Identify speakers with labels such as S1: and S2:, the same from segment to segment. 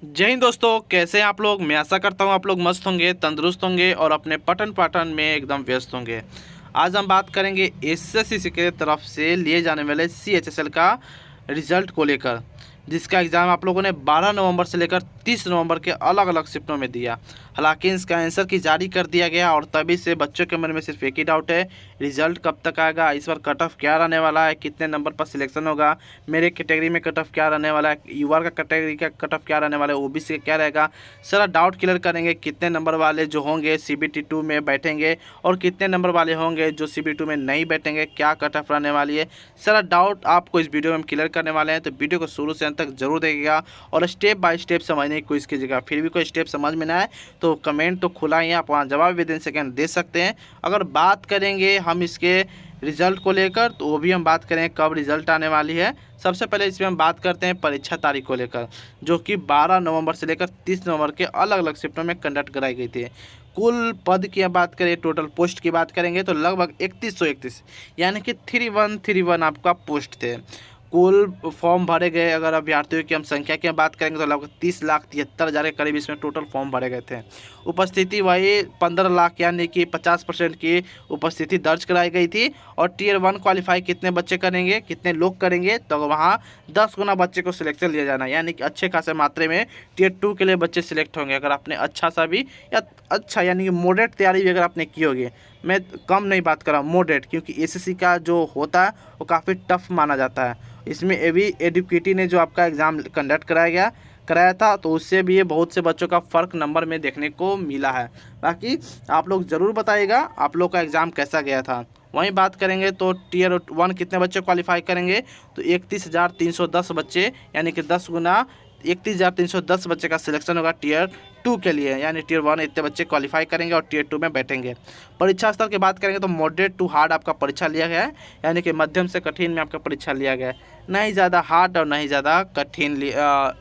S1: जय हिंद दोस्तों, कैसे हैं आप लोग। मैं आशा करता हूं आप लोग मस्त होंगे, तंदुरुस्त होंगे और अपने पठन पाठन में एकदम व्यस्त होंगे। आज हम बात करेंगे एसएससी की तरफ से लिए जाने वाले सीएचएसएल का रिजल्ट को लेकर, जिसका एग्ज़ाम आप लोगों ने 12 नवंबर से लेकर 30 नवंबर के अलग अलग शिफ्टों में दिया। हालांकि इसका आंसर की जारी कर दिया गया और तभी से बच्चों के मन में सिर्फ एक ही डाउट है, रिजल्ट कब तक आएगा, इस बार कट ऑफ क्या रहने वाला है, कितने नंबर पर सिलेक्शन होगा, मेरे कैटेगरी में कट ऑफ क्या रहने वाला है, युवा का कैटेगरी का कट ऑफ क्या रहने वाला है, ओबीसी का क्या रहेगा। सारा डाउट क्लियर करेंगे। कितने नंबर वाले जो होंगे सीबीटी 2 में बैठेंगे और कितने नंबर वाले होंगे जो सीबीटी 2 में नहीं बैठेंगे, क्या कट ऑफ रहने वाली है, सारा डाउट आपको इस वीडियो में हम क्लियर करने वाले हैं। तो वीडियो को शुरू से अंत तक जरूर देखिएगा और स्टेप बाय स्टेप समझने की कोशिश कीजिएगा। फिर भी कोई स्टेप समझ में ना आए तो कमेंट तो खुला ही है, आप वहाँ जवाब भी दे सकते हैं। अगर बात करेंगे हम इसके रिजल्ट को लेकर तो वो भी हम बात करें कब रिजल्ट आने वाली है। सबसे पहले इसमें हम बात करते हैं परीक्षा तारीख को लेकर, जो कि 12 नवंबर से लेकर 30 नवंबर के अलग अलग शिफ्टों में कंडक्ट कराई गई थी। कुल पद की बात करें, टोटल पोस्ट की बात करेंगे तो लगभग 3131 यानी कि 3131 आपका पोस्ट थे। कुल फॉर्म भरे गए, अगर अभ्यर्थियों की हम संख्या की बात करेंगे तो लगभग 30,73,000 के करीब इसमें टोटल फॉर्म भरे गए थे। उपस्थिति वही 15 लाख यानी कि 50% की उपस्थिति दर्ज कराई गई थी। और टीयर 1 क्वालिफाई कितने बच्चे करेंगे, कितने लोग करेंगे, तो वहाँ 10 गुना बच्चे को सिलेक्शन लिया जाना, यानी कि अच्छे खासे मात्रा में टीयर 2 के लिए बच्चे सिलेक्ट होंगे। अगर आपने अच्छा सा भी या अच्छा यानी कि मॉडरेट तैयारी भी अगर आपने की होगी, मैं कम नहीं बात कर रहा हूँ, मॉडरेट, क्योंकि एसएससी का जो होता है वो काफ़ी टफ माना जाता है। इसमें एवी एडुकेटी ने जो आपका एग्ज़ाम कंडक्ट कराया था तो उससे भी ये बहुत से बच्चों का फ़र्क नंबर में देखने को मिला है। बाकी आप लोग ज़रूर बताइएगा आप लोग का एग्ज़ाम कैसा गया था। वहीं बात करेंगे तो टीयर 1 कितने बच्चे क्वालिफाई करेंगे, तो 31,310 बच्चे यानी कि 10 गुना 31,310 बच्चे का सिलेक्शन होगा टीयर 2 के लिए, यानी टीयर 1 इतने बच्चे क्वालिफाई करेंगे और टीयर 2 में बैठेंगे। परीक्षा स्तर की बात करेंगे तो मॉडरेट टू हार्ड आपका परीक्षा लिया गया है, यानी कि मध्यम से कठिन में आपका परीक्षा लिया गया है। नहीं ज़्यादा हार्ड और नहीं ज़्यादा कठिन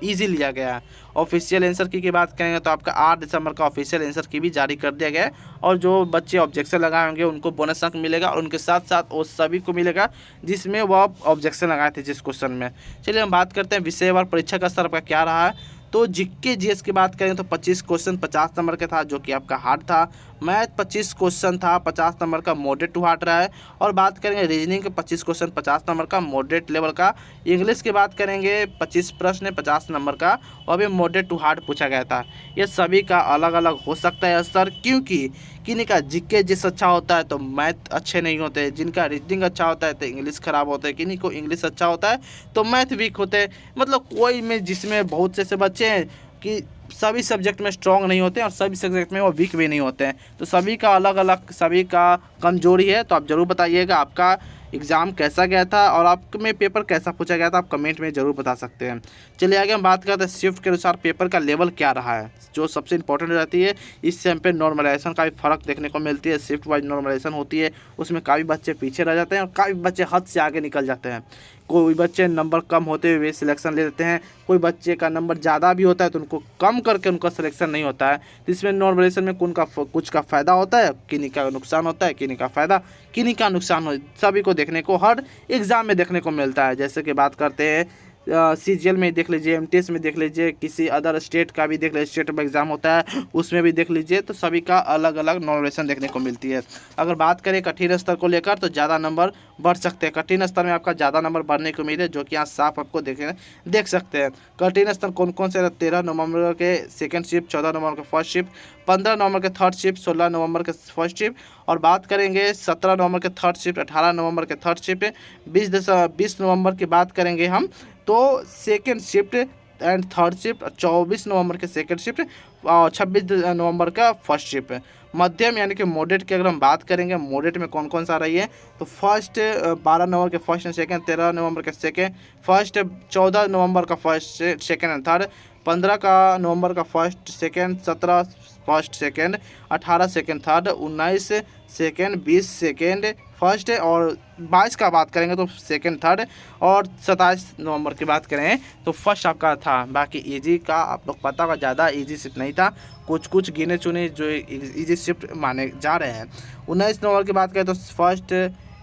S1: ईजी लिया गया है। ऑफिशियल आंसर की बात करेंगे तो आपका 8 दिसंबर का ऑफिशियल आंसर की भी जारी कर दिया गया है। और जो बच्चे ऑब्जेक्शन लगाए होंगे उनको बोनस अंक मिलेगा और उनके साथ साथ वो सभी को मिलेगा जिसमें वो ऑब्जेक्शन लगाए थे जिस क्वेश्चन में। चलिए हम बात करते हैं विषयवार परीक्षा का स्तर आपका क्या रहा है। तो जीके जीएस की बात करें तो 25 क्वेश्चन 50 नंबर का था, जो कि आपका हार्ड था। मैथ 25 क्वेश्चन था, 50 नंबर का मॉडरेट टू हार्ड रहा है। और बात करेंगे रीजनिंग के 25 क्वेश्चन 50 नंबर का मॉडरेट लेवल का। इंग्लिश की बात करेंगे 25 प्रश्न 50 नंबर का, और भी मॉडरेट टू हार्ड पूछा गया था। ये सभी का अलग अलग हो सकता है स्तर, क्योंकि किन्हीं का जीके जिस अच्छा होता है तो मैथ अच्छे नहीं होते, जिनका रीजनिंग अच्छा होता है तो इंग्लिश खराब होता है, किन्हीं को इंग्लिश अच्छा होता है तो मैथ वीक होते हैं। मतलब कोई में जिसमें बहुत से बच्चे हैं कि सभी सब्जेक्ट में स्ट्रांग नहीं होते और सभी सब्जेक्ट में वो वीक भी नहीं होते हैं। तो सभी का अलग अलग सभी का कमजोरी है। तो आप ज़रूर बताइएगा आपका एग्ज़ाम कैसा गया था और आप में पेपर कैसा पूछा गया था, आप कमेंट में ज़रूर बता सकते हैं। चलिए आगे हम बात करते हैं शिफ्ट के अनुसार पेपर का लेवल क्या रहा है, जो सबसे इंपॉर्टेंट रहती है। इससे हम पे नॉर्मलाइजेशन का भी फ़र्क देखने को मिलती है। शिफ्ट वाइज नॉर्मलाइजेशन होती है, उसमें काफ़ी बच्चे पीछे रह जाते हैं और काफ़ी बच्चे हद से आगे निकल जाते हैं। कोई बच्चे नंबर कम होते हुए सिलेक्शन ले लेते हैं, कोई बच्चे का नंबर ज़्यादा भी होता है तो उनको कम करके उनका सिलेक्शन नहीं होता है। तो इसमें नॉर्मलाइजेशन में कुछ का फ़ायदा होता है, किन्हीं का नुकसान होता है, किन्हीं का फ़ायदा किन्हीं का नुकसान हो, सभी को देखने को हर एग्ज़ाम में देखने को मिलता है। जैसे कि बात करते हैं सीजीएल में देख लीजिए, एमटीएस में देख लीजिए, किसी अदर स्टेट का भी देख लीजिए, स्टेट में एग्ज़ाम होता है उसमें भी देख लीजिए, तो सभी का अलग अलग नॉर्मलाइजेशन देखने को मिलती है। अगर बात करें कठिन स्तर को लेकर तो ज़्यादा नंबर बढ़ सकते हैं। कठिन स्तर में आपका ज़्यादा नंबर बढ़ने की उम्मीद है, जो कि यहाँ साफ आपको देख सकते हैं। कठिन स्तर कौन कौन से, 13 नवंबर के सेकेंड शिफ्ट, 14 नवंबर के फर्स्ट शिफ्ट, 15 नवंबर के थर्ड शिफ्ट, 16 नवंबर के फर्स्ट शिफ्ट। और बात करेंगे 17 नवंबर के थर्ड शिफ्ट, 18 नवंबर के थर्ड शिफ्ट, 20 नवंबर की बात करेंगे हम तो second shift and third shift, 24 नवंबर के सेकेंड शिफ्ट और 26 नवंबर का फर्स्ट शिफ्ट। मध्यम यानी कि मॉडरेट की अगर हम बात करेंगे, मॉडरेट में कौन कौन सा रही है तो फर्स्ट 12 नवंबर के फर्स्ट एंड सेकेंड, 13 नवंबर के सेकेंड फर्स्ट, 14 नवंबर का फर्स्ट सेकेंड एंड थर्ड, 15 का नवंबर का first second, 17 first second, 18 second third, 19 second, 20 second first और 22 का बात करेंगे तो सेकेंड थर्ड, और 27 नवंबर की बात करें तो फर्स्ट आपका था। बाकी इजी का आप लोग पता होगा, ज़्यादा इजी शिफ्ट नहीं था, कुछ गिने चुने जो इजी शिफ्ट माने जा रहे हैं। 19 नवंबर की बात करें तो फर्स्ट,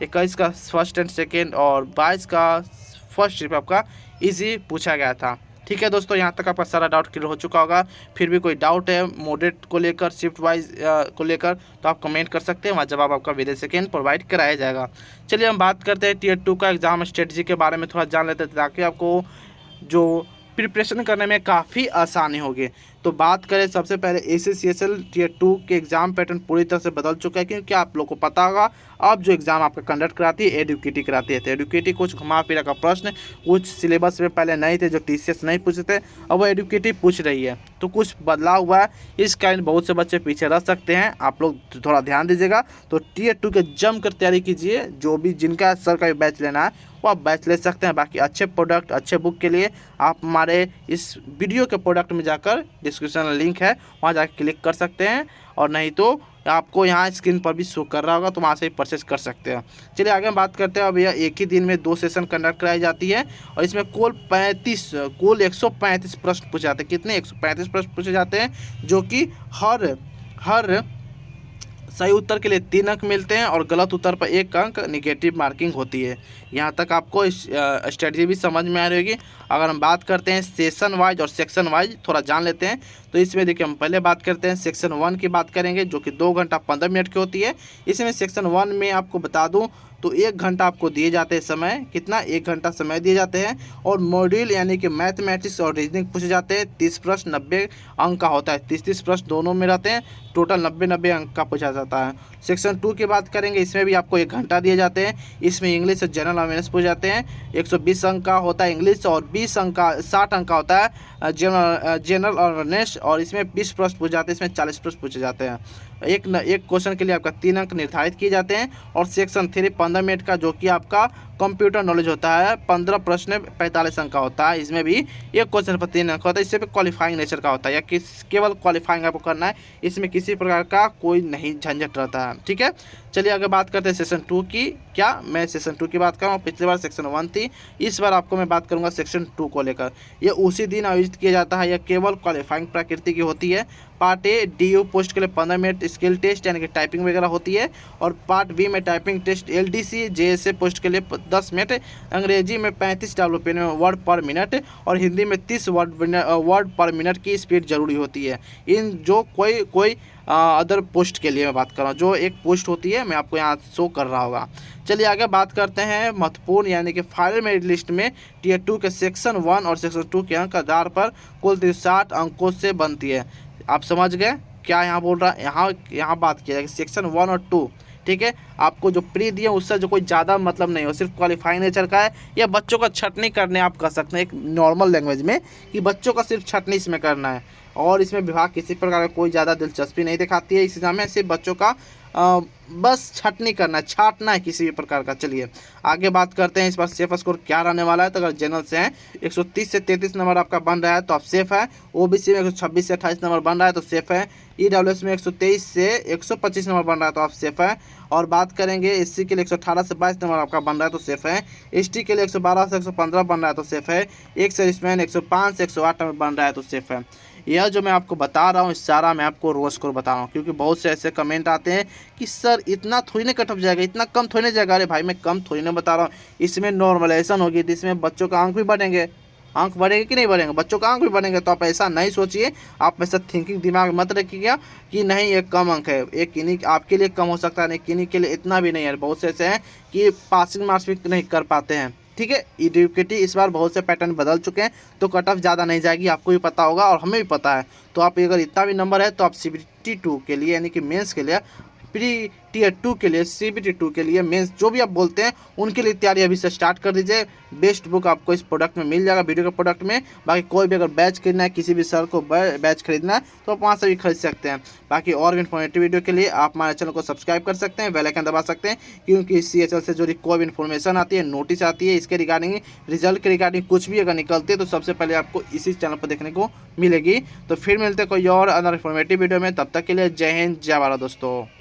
S1: 21 का फर्स्ट एंड सेकेंड और 22 का फर्स्ट शिफ्ट आपका इजी पूछा गया था। ठीक है दोस्तों, यहाँ तक आपका सारा डाउट क्लियर हो चुका होगा। फिर भी कोई डाउट है मॉडरेट को लेकर, शिफ्ट वाइज को लेकर, तो आप कमेंट कर सकते हैं, वहाँ जवाब आपका विद इन सेकेंड प्रोवाइड कराया जाएगा। चलिए हम बात करते हैं टियर 2 का एग्जाम स्ट्रेटजी के बारे में थोड़ा जान लेते हैं, ताकि आपको जो प्रिपरेशन करने में काफ़ी आसानी होगी। तो बात करें सबसे पहले ACCSL टियर 2 के एग्ज़ाम पैटर्न पूरी तरह से बदल चुका है, क्योंकि आप लोग को पता होगा अब जो एग्ज़ाम आपका कंडक्ट कराती है एडुकेटी कराती है। तो एडुकेटी कुछ घुमा फिरा का प्रश्न कुछ सिलेबस में पहले नहीं थे, जो TCS नहीं पूछते थे, अब वो एडुकेटी पूछ रही है, तो कुछ बदलाव हुआ है। इस कारण बहुत से बच्चे पीछे रह सकते हैं, आप लोग थोड़ा ध्यान दीजिएगा। तो टियर 2 के जम कर तैयारी कीजिए, जो भी जिनका सर का बैच लेना है वो आप बैच ले सकते हैं। बाकी अच्छे प्रोडक्ट अच्छे बुक के लिए आप हमारे इस वीडियो के प्रोडक्ट में जाकर डिस्क्रिप्शन में लिंक है, वहाँ जाकर क्लिक कर सकते हैं, और नहीं तो आपको यहाँ स्क्रीन पर भी शो कर रहा होगा, तो वहाँ से ही परचेस कर सकते हैं। चलिए आगे हम बात करते हैं। अब यह एक ही दिन में 2 सेशन कंडक्ट कराई जाती है, और इसमें कुल 135 प्रश्न पूछे जाते हैं। कितने? 135 प्रश्न पूछे जाते हैं, जो कि हर सही उत्तर के लिए 3 अंक मिलते हैं, और गलत उत्तर पर 1 अंक निगेटिव मार्किंग होती है। यहाँ तक आपको स्ट्रेटजी भी समझ में आ रही होगी। अगर हम बात करते हैं सेशन वाइज और सेक्शन वाइज, थोड़ा जान लेते हैं। तो इसमें देखिए हम पहले बात करते हैं सेक्शन 1 की बात करेंगे, जो कि 2 घंटा 15 मिनट की होती है। इसमें सेक्शन 1 में आपको बता दूं तो 1 घंटा आपको दिए जाते हैं समय, कितना? 1 घंटा समय दिए जाते हैं, और मॉड्यूल यानी कि मैथमेटिक्स और रीजनिंग पूछे जाते हैं। 30 प्रश्न 90 अंक का होता है, 30 प्रश्न दोनों में रहते हैं, टोटल 90 अंक का पूछा जाता है। सेक्शन 2 की बात करेंगे, इसमें भी आपको 1 घंटा दिए जाते हैं। इसमें इंग्लिश और जनरल अवेयरनेस पूछ जाते हैं। 120 अंक का होता है इंग्लिश, और 60 अंक का होता है जनरल अवेयरनेस, और इसमें 20 प्रश्न पूछे जाते हैं, इसमें 40 प्रश्न पूछे जाते हैं। एक क्वेश्चन के लिए आपका 3 अंक निर्धारित किए जाते हैं। और सेक्शन 3 15 मिनट का, जो कि आपका कंप्यूटर नॉलेज होता है, 15 प्रश्न 45 अंक का होता है। इसमें भी एक क्वेश्चन पर 3 अंक होता है। इससे भी क्वालिफाइंग नेचर का होता है, या केवल क्वालिफाइंग आपको करना है, इसमें किसी प्रकार का कोई नहीं झंझट रहता है। ठीक है, चलिए आगे बात करते हैं सेशन 2 की। क्या मैं सेशन 2 की बात कर रहा हूँ? पिछली बार सेक्शन 1 थी, इस बार आपको मैं बात करूँगा सेक्शन 2 को लेकर। यह उसी दिन आयोजित किया जाता है, यह केवल क्वालिफाइंग प्रकृति की होती है। पार्ट ए DU पोस्ट के लिए 15 मिनट स्किल टेस्ट यानी कि टाइपिंग वगैरह होती है, और पार्ट बी में typing test LDC JSA post के लिए 10 मिनट, अंग्रेजी में 35 WPN वर्ड पर मिनट, और हिंदी में 30 वर्ड पर मिनट की स्पीड जरूरी होती है। इन जो कोई अदर पोस्ट के लिए मैं बात कर रहा हूँ, जो एक पोस्ट होती है, मैं आपको यहाँ शो कर रहा होगा। चलिए आगे बात करते हैं महत्वपूर्ण यानी कि फाइनल मेरिट लिस्ट में टियर 2 के सेक्शन 1 और सेक्शन 2 के अंक आधार पर कुल 60 अंकों से बनती है। आप समझ गए क्या यहाँ बोल रहा है? यहाँ बात किया जाए सेक्शन 1 और 2, ठीक है। आपको जो प्री दिए उससे जो कोई ज़्यादा मतलब नहीं हो, सिर्फ क्वालिफाइंग नेचर का है, या बच्चों का छटनी करने आप कर सकते हैं एक नॉर्मल लैंग्वेज में, कि बच्चों का सिर्फ छटनी इसमें करना है। और इसमें विभाग किसी प्रकार का कोई ज़्यादा दिलचस्पी नहीं दिखाती है इस एग्जाम में, सिर्फ बच्चों का बस छटनी करना है, छाटना है किसी भी प्रकार का। चलिए आगे बात करते हैं इस बार सेफ स्कोर क्या रहने वाला है। तो अगर जनरल से हैं 130 से 33 नंबर आपका बन रहा है तो आप सेफ है। OBC में 126 से 28 नंबर बन रहा है तो सेफ है। EWS में 123 से 125 नंबर बन रहा है तो आप सेफ है। और बात करेंगे SC के लिए 118 से 22 नंबर आपका बन रहा है तो सेफ है। ST के लिए 112 से 115 बन रहा है तो सेफ है। एक सर्विसमैन 105 से 108 नंबर बन रहा है तो सेफ है। यह जो मैं आपको बता रहा हूँ सारा मैं आपको रोज स्कोर बता रहा हूँ, क्योंकि बहुत से ऐसे कमेंट आते हैं कि सर इतना थोड़ी ना कट ऑफ जाएगा, इतना कम थोड़ी ना जाएगा। अरे भाई मैं कम थोड़ी ना बता रहा हूँ, इसमें नॉर्मलाइजेशन होगी, इसमें बच्चों का अंक भी बढ़ेंगे। अंक बढ़ेंगे कि नहीं बढ़ेंगे? बच्चों का अंक भी बढ़ेंगे। तो आप ऐसा नहीं सोचिए, आप ऐसा थिंकिंग दिमाग मत रखिएगा कि नहीं एक कम अंक है, एक किन्हीं आपके लिए कम हो सकता है, नहीं किन्हीं के लिए इतना भी नहीं है। बहुत से ऐसे हैं कि पासिंग मार्क्स भी नहीं कर पाते हैं। ठीक है, एडुकेटी इस बार बहुत से पैटर्न बदल चुके हैं, तो कट ऑफ ज़्यादा नहीं जाएगी, आपको भी पता होगा और हमें भी पता है। तो आप अगर इतना भी नंबर है तो आप CBT 2 के लिए यानी कि मेंस के लिए, प्री टियर 2 के लिए, CBT 2 के लिए, मेंस जो भी आप बोलते हैं उनके लिए तैयारी अभी से स्टार्ट कर दीजिए। बेस्ट बुक आपको इस प्रोडक्ट में मिल जाएगा, वीडियो के प्रोडक्ट में। बाकी कोई भी अगर बैच खरीदना है, किसी भी सर को बैच खरीदना है तो आप वहाँ से भी खरीद सकते हैं। बाकी और भी इन्फॉर्मेटिव वीडियो के लिए आप हमारे चैनल को सब्सक्राइब कर सकते हैं, बेल आइकन दबा सकते हैं, क्योंकि CHL से जुड़ी कोई भी इन्फॉर्मेशन आती है, नोटिस आती है, इसके रिगार्डिंग, रिजल्ट के रिगार्डिंग कुछ भी अगर निकलती है तो सबसे पहले आपको इसी चैनल पर देखने को मिलेगी। तो फिर मिलते हैं कोई और अदर इन्फॉर्मेटिव वीडियो में, तब तक के लिए जय हिंद जय भारत दोस्तों।